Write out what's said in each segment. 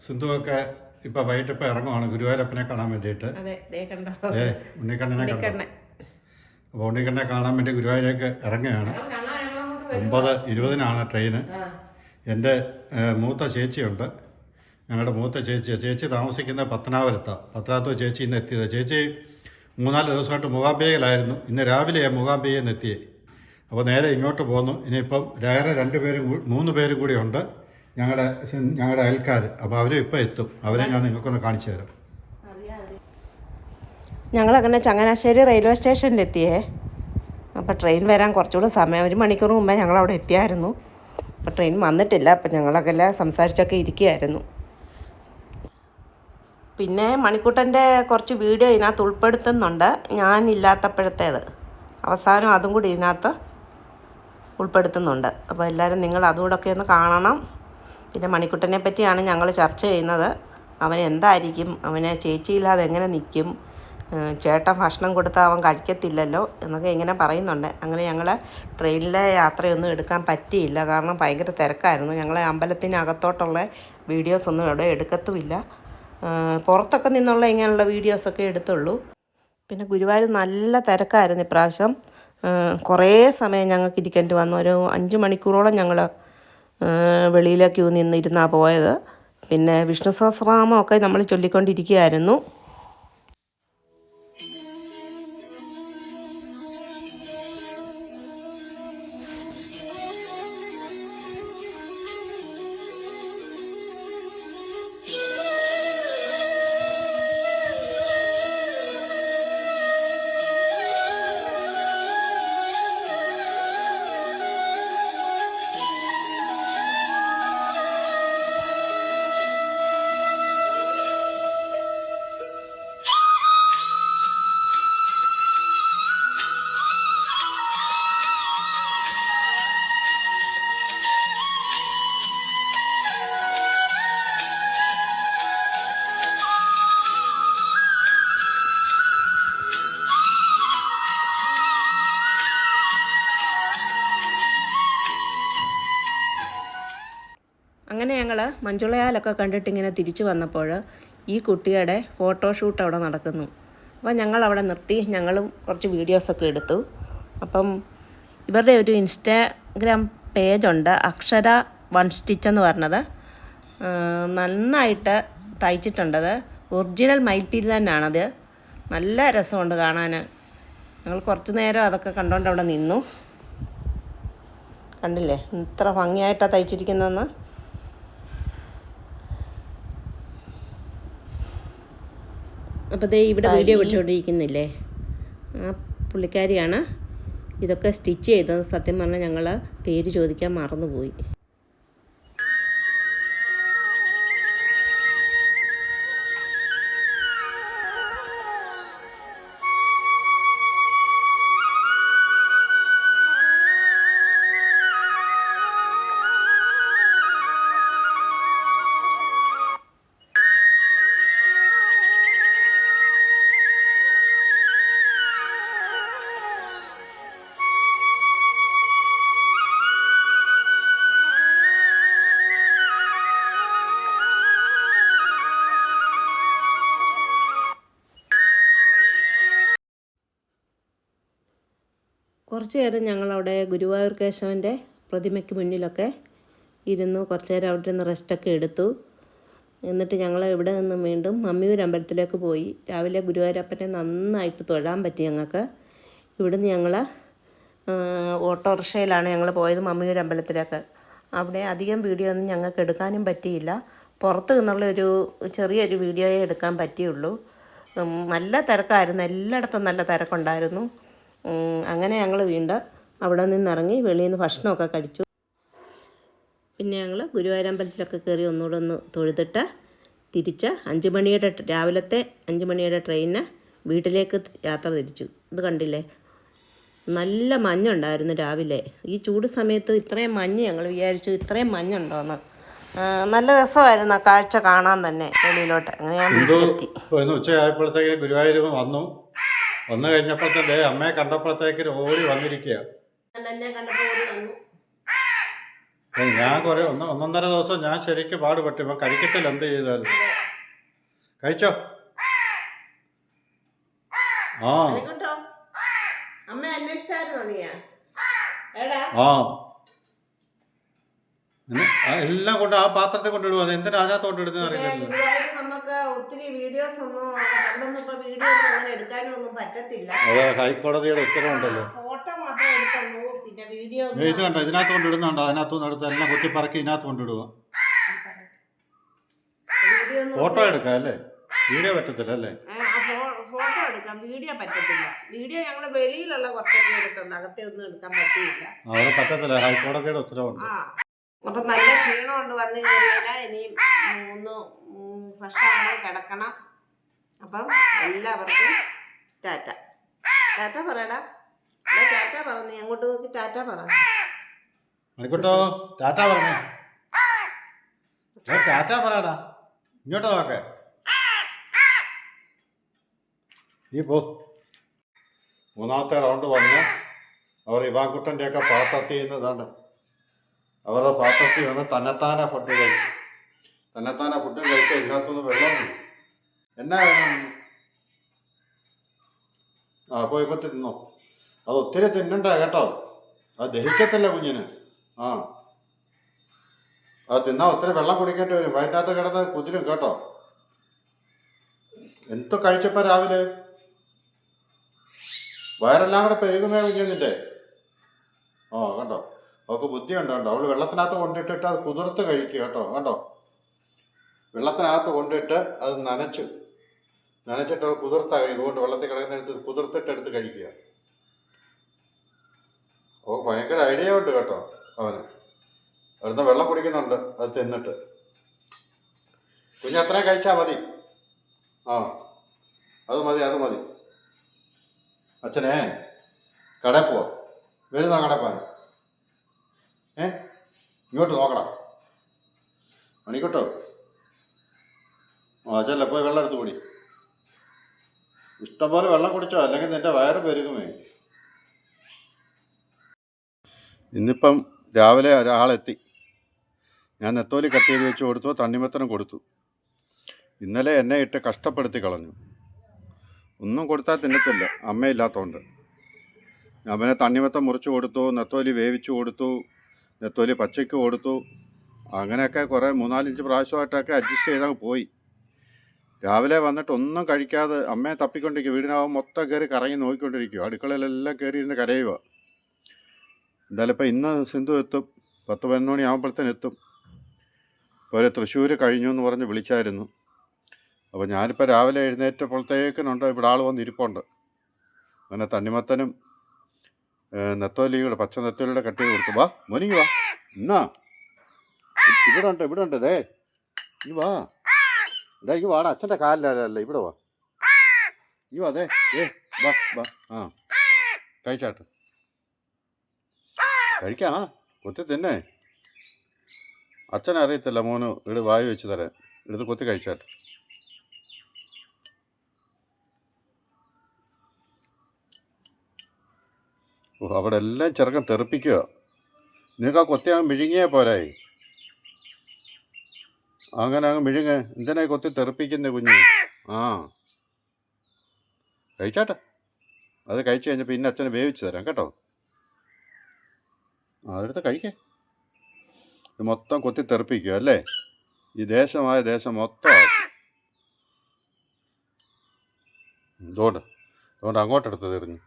സിന്ധുവൊക്കെ ഇപ്പൊ വൈകിട്ട് ഇപ്പൊ ഇറങ്ങുവാണ് ഗുരുവായൂരപ്പനെ കാണാൻ വേണ്ടിയിട്ട്. ഉണ്ണിക്കണ്ണനെ കണ്ടോ? അപ്പോൾ ഉണ്ണിക്കണ്ണനെ കാണാൻ വേണ്ടി ഗുരുവായൂരേക്ക് ഇറങ്ങുകയാണ്. 9:20 ട്രെയിന്. എൻ്റെ മൂത്ത ചേച്ചിയുണ്ട്, ഞങ്ങളുടെ മൂത്ത ചേച്ചി താമസിക്കുന്നത് പത്തനാപുരത്ത് ചേച്ചി ഇന്ന് എത്തിയത്. ചേച്ചി 3-4 ദിവസമായിട്ട് മൂകാംബികയിലായിരുന്നു. ഇന്ന് രാവിലെയാണ് മൂകാംബികയിൽ നിന്ന് എത്തിയത്. അപ്പോൾ നേരെ ഇങ്ങോട്ട് പോന്നു. ഇനിയിപ്പം വേറെ 3 പേരും കൂടി ഉണ്ട് ഞങ്ങളുടെ അയൽക്കാർ. അപ്പോൾ അവരും ഇപ്പം എത്തും. അവരെ ഞാൻ നിങ്ങൾക്കൊന്ന് കാണിച്ചു തരാം. ഞങ്ങളങ്ങനെ ചങ്ങനാശ്ശേരി റെയിൽവേ സ്റ്റേഷനിലെത്തിയേ. അപ്പോൾ ട്രെയിൻ വരാൻ കുറച്ചുകൂടെ സമയം, 1 മണിക്കൂർ മുമ്പേ ഞങ്ങളവിടെ എത്തിയായിരുന്നു. അപ്പോൾ ട്രെയിൻ വന്നിട്ടില്ല. അപ്പോൾ ഞങ്ങളൊക്കെ എല്ലാം സംസാരിച്ചൊക്കെ ഇരിക്കുകയായിരുന്നു. പിന്നെ മണിക്കൂട്ടൻ്റെ കുറച്ച് വീഡിയോ ഇതിനകത്ത് ഉൾപ്പെടുത്തുന്നുണ്ട്, ഞാനില്ലാത്തപ്പോഴത്തേത്. അവസാനം അതും കൂടി ഇതിനകത്ത് ഉൾപ്പെടുത്തുന്നുണ്ട്. അപ്പോൾ എല്ലാവരും നിങ്ങൾ അതുകൂടെയൊക്കെ ഒന്ന് കാണണം. പിന്നെ മണിക്കുട്ടനെ പറ്റിയാണ് ഞങ്ങൾ ചർച്ച ചെയ്യുന്നത്. അവൻ എന്തായിരിക്കും, അവനെ ചേച്ചിയില്ലാതെ എങ്ങനെ നിൽക്കും, ചേട്ടൻ ഭക്ഷണം കൊടുത്താൽ അവൻ കഴിക്കത്തില്ലല്ലോ എന്നൊക്കെ ഇങ്ങനെ പറയുന്നുണ്ട്. അങ്ങനെ ഞങ്ങൾ ട്രെയിനിലെ യാത്രയൊന്നും എടുക്കാൻ പറ്റിയില്ല, കാരണം ഭയങ്കര തിരക്കായിരുന്നു. ഞങ്ങൾ അമ്പലത്തിനകത്തോട്ടുള്ള വീഡിയോസൊന്നും ഇവിടെ എടുക്കത്തുമില്ല. പുറത്തൊക്കെ നിന്നുള്ള ഇങ്ങനെയുള്ള വീഡിയോസൊക്കെ എടുത്തുള്ളൂ. പിന്നെ ഗുരുവായൂർ നല്ല തിരക്കായിരുന്നു ഇപ്രാവശ്യം. കുറേ സമയം ഞങ്ങൾക്ക് ഇരിക്കേണ്ടി വന്നു. ഒരു 5 മണിക്കൂറോളം ഞങ്ങൾ വെളിയിൽ ക്യൂ നിന്നിരുന്നാണ് പോയത്. പിന്നെ വിഷ്ണു സഹസ്രനാമമൊക്കെ നമ്മൾ ചൊല്ലിക്കൊണ്ടിരിക്കുകയായിരുന്നു. അങ്ങനെ ഞങ്ങൾ മഞ്ജുളയാലൊക്കെ കണ്ടിട്ട് ഇങ്ങനെ തിരിച്ചു വന്നപ്പോൾ ഈ കുട്ടിയുടെ ഫോട്ടോഷൂട്ട് അവിടെ നടക്കുന്നു. അപ്പോൾ ഞങ്ങളവിടെ നിർത്തി, ഞങ്ങളും കുറച്ച് വീഡിയോസൊക്കെ എടുത്തു. അപ്പം ഇവരുടെ ഒരു ഇൻസ്റ്റാഗ്രാം പേജുണ്ട്, അക്ഷര വൺ സ്റ്റിച്ച് എന്ന് പറഞ്ഞത്. നന്നായിട്ട് തയ്ച്ചിട്ടുണ്ടത്. ഒറിജിനൽ മയിൽപ്പീലി തന്നെയാണത്. നല്ല രസമുണ്ട് കാണാൻ. ഞങ്ങൾ കുറച്ച് നേരം അതൊക്കെ കണ്ടുകൊണ്ട് അവിടെ നിന്നു. കണ്ടില്ലേ ഇത്ര ഭംഗിയായിട്ടാണ് തയ്ച്ചിരിക്കുന്നതെന്ന്. അപ്പോൾ ദേ ഇവിടെ വീഡിയോ പിടിച്ചുകൊണ്ടിരിക്കുന്നില്ലേ, ആ പുള്ളിക്കാരിയാണ് ഇതൊക്കെ സ്റ്റിച്ച് ചെയ്തത്. സത്യം പറഞ്ഞാൽ ഞങ്ങൾ പേര് ചോദിക്കാൻ മറന്നുപോയി. കുറച്ച് നേരം ഞങ്ങളവിടെ ഗുരുവായൂർ കേശവൻ്റെ പ്രതിമയ്ക്ക് മുന്നിലൊക്കെ ഇരുന്നു. കുറച്ച് നേരം അവിടെ നിന്ന് റെസ്റ്റൊക്കെ എടുത്തു. എന്നിട്ട് ഞങ്ങൾ ഇവിടെ നിന്ന് വീണ്ടും മമ്മിയൂർ അമ്പലത്തിലേക്ക് പോയി. രാവിലെ ഗുരുവായൂരപ്പനെ നന്നായിട്ട് തൊഴാൻ പറ്റി ഞങ്ങൾക്ക്. ഇവിടുന്ന് ഞങ്ങൾ ഓട്ടോറിക്ഷയിലാണ് ഞങ്ങൾ പോയത് മമ്മിയൂർ അമ്പലത്തിലേക്ക്. അവിടെ അധികം വീഡിയോ ഒന്നും ഞങ്ങൾക്ക് എടുക്കാനും പറ്റിയില്ല. പുറത്ത് നിന്നുള്ള ഒരു ചെറിയൊരു വീഡിയോയെ എടുക്കാൻ പറ്റിയുള്ളൂ. നല്ല തിരക്കായിരുന്നു, എല്ലായിടത്തും നല്ല തിരക്കുണ്ടായിരുന്നു. അങ്ങനെ ഞങ്ങൾ വീണ്ടും അവിടെ നിന്നിറങ്ങി വെളിയിൽ നിന്ന് ഭക്ഷണമൊക്കെ കഴിച്ചു. പിന്നെ ഞങ്ങൾ ഗുരുവായൂരമ്പലത്തിലൊക്കെ കയറി ഒന്നുകൂടെ ഒന്ന് തൊഴുതിട്ട് തിരിച്ച് രാവിലത്തെ 5 മണിയുടെ ട്രെയിനിന് വീട്ടിലേക്ക് യാത്ര തിരിച്ചു. ഇത് കണ്ടില്ലേ, നല്ല മഞ്ഞുണ്ടായിരുന്നു രാവിലെ. ഈ ചൂട് സമയത്ത് ഇത്രയും മഞ്ഞ് ഞങ്ങൾ വിചാരിച്ചു ഇത്രയും മഞ്ഞുണ്ടോയെന്ന്. നല്ല രസമായിരുന്നു ആ കാഴ്ച കാണാൻ തന്നെ വെളിയിലോട്ട്. അങ്ങനെ ഞാൻ വീട്ടിലെത്തി. ഉച്ചയായപ്പോഴത്തേക്ക് ഗുരുവായൂർ വന്നു കഴിഞ്ഞപ്പോഴത്തെ അമ്മയെ കണ്ടപ്പോഴത്തേക്ക് ഓടി വന്നിരിക്കുക. ഞാൻ കുറെ ഒന്നൊന്നര ദിവസം ഞാൻ ശരിക്കും പാടുപെട്ടു. ഇപ്പം കഴിക്കത്തില്ല, എന്ത് ചെയ്താലും. കഴിച്ചോ? ആ കേട്ടോ, അമ്മ അന്വേഷിച്ചായിരുന്നോ നീ? എടാ ആ എല്ലാം കൊണ്ട് ആ പാത്രത്തിൽ കൊണ്ടിടുക. അത് എന്തിനാ അതിനകത്ത് കൊണ്ടിടുന്നത് അറിയില്ലല്ലോ. ഇതുമായിട്ട് നമുക്ക് ഒത്തിരി വീഡിയോസ് ഒന്നും പണ്ടൊന്നും ഇപ്പൊ വീഡിയോ ഒന്നും അങ്ങനെ എടുക്കാനും ഒന്നും പറ്റത്തില്ല. അത് ഹൈക്കോടതിയുടെ ഉത്തരവുണ്ടല്ലോ. ഫോട്ടോ മാത്രമേ എടുത്തുള്ളൂ, പിന്നെ വീഡിയോ ഇത് കണ്ടോ, ഇതിനകത്ത് കൊണ്ടിടുന്നുണ്ടോ? അതിനകത്തുനിന്ന് എടുത്ത് എല്ലാം കുത്തിപ്പറക്കി ഇതിനകത്ത് കൊണ്ടിടുക. ഫോട്ടോ എടുക്കാം അല്ലേ? വീഡിയോ പറ്റത്തില്ല അല്ലേ? ഫോട്ടോ എടുക്കാം, വീഡിയോ പറ്റത്തില്ല. വീഡിയോ ഞങ്ങള് വെളിയിലുള്ള കുറച്ചൊക്കെ എടുത്തുണ്ട്, അകത്തെ ഒന്നും എടുക്കാൻ പറ്റിയില്ല. അവിടെ പറ്റത്തില്ല, ഹൈക്കോടതിയുടെ ഉത്തരവുണ്ട്. അപ്പം നല്ല ക്ഷീണമുണ്ട് വന്നു കയറിയാൽ. ഇനിയും ഒന്ന് ഫ്രഷാണ്, കിടക്കണം. അപ്പം എല്ലാവർക്കും ടാറ്റ. ടാറ്റ പറയടാ. ടാറ്റ പറഞ്ഞു, അങ്ങോട്ട് നോക്കി ടാറ്റ പറ. മണിക്കുട്ടോ ടാറ്റ പറഞ്ഞേ. ടാറ്റ പറയടാ, ഇങ്ങോട്ടോ നോക്കെ. നീ പോ. മൂന്നാമത്തെ റൗണ്ട് വന്ന് അവർ ഇവാൻകുട്ടൻ്റെയൊക്കെ പാത്രത്തിൽ നിന്നതാണ്. അവരുടെ പാത്രത്തിൽ വന്ന് തന്നെത്താനെ ഫുഡ് കഴിച്ചു. തന്നെത്താനെ ഫുഡ് കഴിച്ച് ഇതിനകത്തുനിന്ന് വെള്ളം എന്നാ വേണം? പോയി തിന്നോ. അത് ഒത്തിരി തിന്നണ്ട കേട്ടോ, അത് ദഹിക്കത്തില്ല കുഞ്ഞിന്. അത് തിന്നാൽ ഒത്തിരി വെള്ളം കുടിക്കേണ്ടി വരും. വയറ്റിനകത്ത് കിടന്ന് കുതിരും കേട്ടോ. എന്ത് കഴിച്ചപ്പോ രാവിലെ വയറെല്ലാം കൂടെ പെരുകുമേ കുഞ്ഞിന്റെ. കണ്ടോ, അവൾക്ക് ബുദ്ധിയുണ്ട് കേട്ടോ. അവള് വെള്ളത്തിനകത്ത് കൊണ്ടിട്ടിട്ട് അത് കുതിർത്ത് കഴിക്കുക കേട്ടോ. കണ്ടോ, വെള്ളത്തിനകത്ത് കൊണ്ടിട്ട് അത് നനച്ചിട്ട് അവൾ കുതിർത്താ ഇതുകൊണ്ട് വെള്ളത്തിൽ കിടക്കുന്നിടത്ത് കുതിർത്തിട്ടെടുത്ത് കഴിക്കുക. ഭയങ്കര ഐഡിയ ഉണ്ട് കേട്ടോ അവന്. അവിടുന്ന് വെള്ളം കുടിക്കുന്നുണ്ട് അത് തിന്നിട്ട്. കുഞ്ഞ് അത്രയും കഴിച്ചാൽ മതി. അത് മതി. അച്ഛനെ കടയിൽ പോവാ. വരുന്നോ കടയിൽ പോവാൻ? ഇങ്ങോട്ട് നോക്കണം മണിക്കോട്ടോ. അച്ഛല്ല, പോയി വെള്ളം എടുത്ത് കൂടി. ഇഷ്ടംപോലെ വെള്ളം കുടിച്ചോ, അല്ലെങ്കിൽ നിന്റെ വയറ് പെരുകുമേ. ഇന്നിപ്പം രാവിലെ ഒരാളെത്തി. ഞാൻ നെത്തോലി കട്ട് ചെയ്ത് വെച്ച് കൊടുത്തു, തണ്ണിമത്തനം കൊടുത്തു. ഇന്നലെ എന്നെ ഇട്ട് കഷ്ടപ്പെടുത്തി കളഞ്ഞു. ഒന്നും കൊടുത്താൽ തിന്നത്തില്ല, അമ്മയില്ലാത്തതുകൊണ്ട്. അവനെ തണ്ണിമത്തം മുറിച്ച് കൊടുത്തു, നെത്തോലി വേവിച്ച് കൊടുത്തു, നെത്തോലി പച്ചയ്ക്ക് കൊടുത്തു. അങ്ങനെയൊക്കെ കുറേ 3-4 പ്രാവശ്യമായിട്ടൊക്കെ അഡ്ജസ്റ്റ് ചെയ്തങ്ങ് പോയി. രാവിലെ വന്നിട്ട് ഒന്നും കഴിക്കാതെ അമ്മയെ തപ്പിക്കൊണ്ടിരിക്കുക. വീടിനകം മൊത്തം കയറി കറങ്ങി നോക്കിക്കൊണ്ടിരിക്കുക. അടുക്കളയിലെല്ലാം കയറി ഇരുന്ന് കരയുക. എന്തായാലും ഇപ്പം ഇന്ന് സിന്ധു എത്തും, 10-11 മണി ആകുമ്പോഴത്തേന് എത്തും. ഇപ്പോൾ ഒരു തൃശ്ശൂർ കഴിഞ്ഞു എന്ന് പറഞ്ഞ് വിളിച്ചായിരുന്നു. അപ്പോൾ ഞാനിപ്പോൾ രാവിലെ എഴുന്നേറ്റപ്പോഴത്തേക്കിനുണ്ട് ഇവിടെ ആൾ വന്ന് ഇരിപ്പുണ്ട്. അങ്ങനെ തണ്ണിമത്തനും നെത്തോലിയുടെ പച്ച നെത്തോലിയുടെ കട്ട് ചെയ്ത് കൊടുത്തു. വാ മോനിങ്ങി വാ, എന്നാ ഇവിടെ ഉണ്ട് ദേ, നീ വാ. ഇടയ്ക്ക് വാടാ, അച്ഛൻ്റെ കാലിലല്ല, ഇവിടെ വാ. നീ വാ, വാ. കഴിച്ചാട്ട് കഴിക്കാം. കൊത്തി തന്നെ. അച്ഛനറിയത്തില്ല മോന് ഇവിടെ വായി വെച്ച് തരാൻ. എടുത്ത് കൊത്തി കഴിച്ചാട്ട്. അവിടെ എല്ലാം ചെറുക്കൻ തെറിപ്പിക്കുക. നിങ്ങൾക്ക് ആ കൊത്തി അങ്ങ് മിഴുങ്ങിയേ പോരായി. അങ്ങനെ അങ്ങ് മിഴുങ്ങ. എന്തിനാ കൊത്തി തെറിപ്പിക്കുന്നേ കുഞ്ഞ്? കഴിച്ചാട്ടെ. അത് കഴിച്ചു കഴിഞ്ഞപ്പോൾ പിന്നെ അച്ഛനെ വേവിച്ച് തരാം കേട്ടോ. അതെടുത്ത് കഴിക്കേ. ഇത് മൊത്തം കൊത്തി തെറിപ്പിക്കുക അല്ലേ? ഈ ദേശം മൊത്തം അതുകൊണ്ട് അങ്ങോട്ടെടുത്ത് തെറിഞ്ഞു.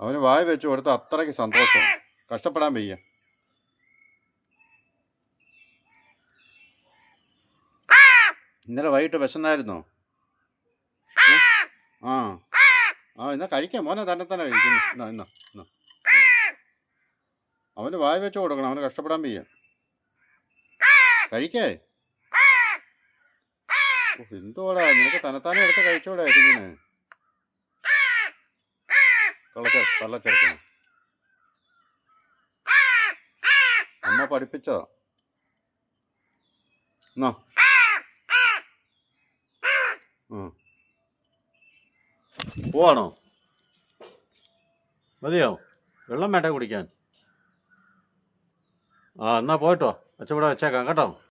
അവന് വായി വെച്ച് കൊടുത്ത അത്രയ്ക്ക് സന്തോഷം. കഷ്ടപ്പെടാൻ വയ്യ. ഇന്നലെ വൈകിട്ട് വിശന്നായിരുന്നോ? എന്നാ കഴിക്കാം മോനെ, തന്നെ കഴിക്കുന്നു. എന്നാ അവന് വായി വെച്ച് കൊടുക്കണം. അവന് കഷ്ടപ്പെടാൻ വയ്യ. കഴിക്കേ. എന്തോടാ നിനക്ക് തന്നെത്താനെ എടുത്ത് കഴിച്ചോടാ ഇങ്ങനെ. കള്ളച്ചെറുക്കണം. അമ്മ പഠിപ്പിച്ചതാ. എന്നാ പോവാണോ? മതിയോ? വെള്ളം വേണ്ടേ കുടിക്കാൻ? ആ, എന്നാൽ പോയിട്ടോ. അച്ഛൻ ഇവിടെ വെച്ചേക്കാം കേട്ടോ.